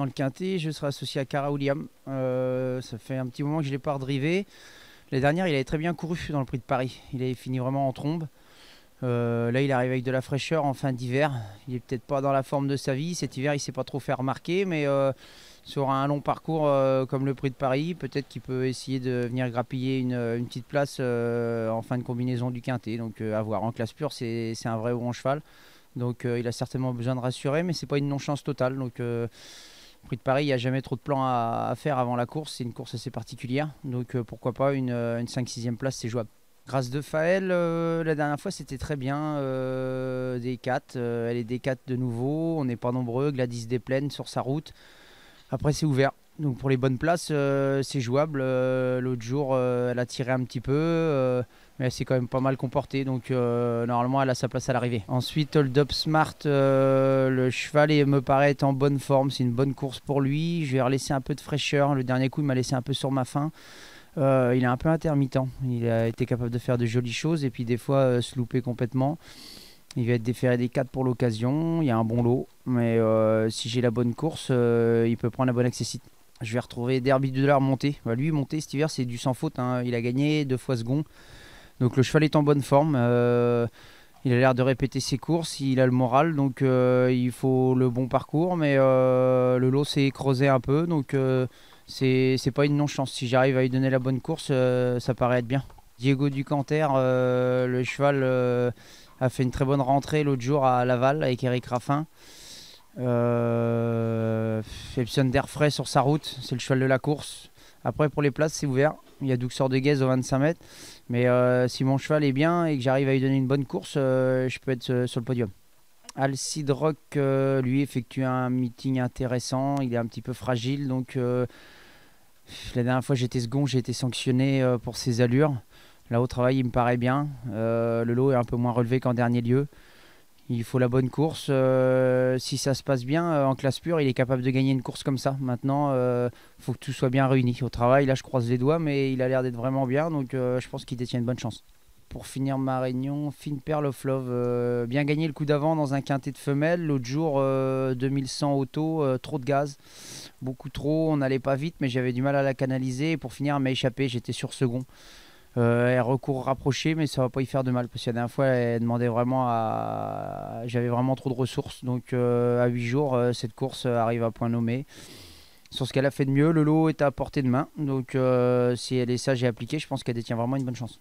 dans le quintet, je serai associé à Cara William. Ça fait un petit moment que je ne l'ai pas redrivé. L'année dernière, il avait très bien couru dans le Prix de Paris. Il avait fini vraiment en trombe. Là, il arrive avec de la fraîcheur en fin d'hiver. Il n'est peut-être pas dans la forme de sa vie. Cet hiver, il ne s'est pas trop fait remarquer, mais sur un long parcours comme le Prix de Paris, peut-être qu'il peut essayer de venir grappiller une petite place en fin de combinaison du quintet. Donc à voir. En classe pure, c'est un vrai bon cheval. Donc il a certainement besoin de rassurer, mais c'est pas une non-chance totale. Donc Prix de Paris, il n'y a jamais trop de plans à faire avant la course. C'est une course assez particulière. Donc pourquoi pas une 5-6e place, c'est jouable. Grâce de Faël, la dernière fois c'était très bien. D4, elle est D4 de nouveau. On n'est pas nombreux. Gladys Desplaines sur sa route. Après c'est ouvert. Donc pour les bonnes places, c'est jouable. L'autre jour, elle a tiré un petit peu. Mais elle s'est quand même pas mal comportée, donc normalement elle a sa place à l'arrivée. Ensuite, Hold Up Smart, le cheval me paraît être en bonne forme, c'est une bonne course pour lui. Je vais relaisser un peu de fraîcheur, le dernier coup il m'a laissé un peu sur ma faim. Il est un peu intermittent, il a été capable de faire de jolies choses et puis des fois se louper complètement. Il va être déféré des 4 pour l'occasion, il y a un bon lot, mais si j'ai la bonne course, il peut prendre la bonne accessite. Je vais retrouver Derby Dollar monté. Lui monté cet hiver c'est du sans faute, hein. Il a gagné 2 fois second. Donc le cheval est en bonne forme, il a l'air de répéter ses courses, il a le moral, donc il faut le bon parcours, mais le lot s'est creusé un peu, donc c'est pas une non-chance. Si j'arrive à lui donner la bonne course, ça paraît être bien. Diego Ducanter, le cheval a fait une très bonne rentrée l'autre jour à Laval avec Eric Raffin. Epson d'air frais sur sa route, c'est le cheval de la course. Après pour les places c'est ouvert, il y a Duxor de Guèze au 25 mètres. Mais si mon cheval est bien et que j'arrive à lui donner une bonne course, je peux être sur le podium. Alcide Rock, lui, effectue un meeting intéressant. Il est un petit peu fragile. Donc, la dernière fois, j'étais second, j'ai été sanctionné pour ses allures. Là, au travail, il me paraît bien. Le lot est un peu moins relevé qu'en dernier lieu. Il faut la bonne course. Si ça se passe bien, en classe pure, il est capable de gagner une course comme ça. Maintenant, faut que tout soit bien réuni. Au travail, là, je croise les doigts, mais il a l'air d'être vraiment bien. Donc, je pense qu'il détient une bonne chance. Pour finir ma réunion, Fine Pearl of Love. Bien gagné le coup d'avant dans un quintet de femelles. L'autre jour, 2100 auto, trop de gaz. Beaucoup trop, on n'allait pas vite, mais j'avais du mal à la canaliser. Et pour finir, elle m'a échappé, j'étais sur second. Elle recourt rapproché, mais ça va pas y faire de mal parce que la dernière fois elle demandait vraiment j'avais vraiment trop de ressources, donc à 8 jours cette course arrive à point nommé. Sur ce qu'elle a fait de mieux, le lot est à portée de main, donc si elle est sage et appliquée, je pense qu'elle détient vraiment une bonne chance.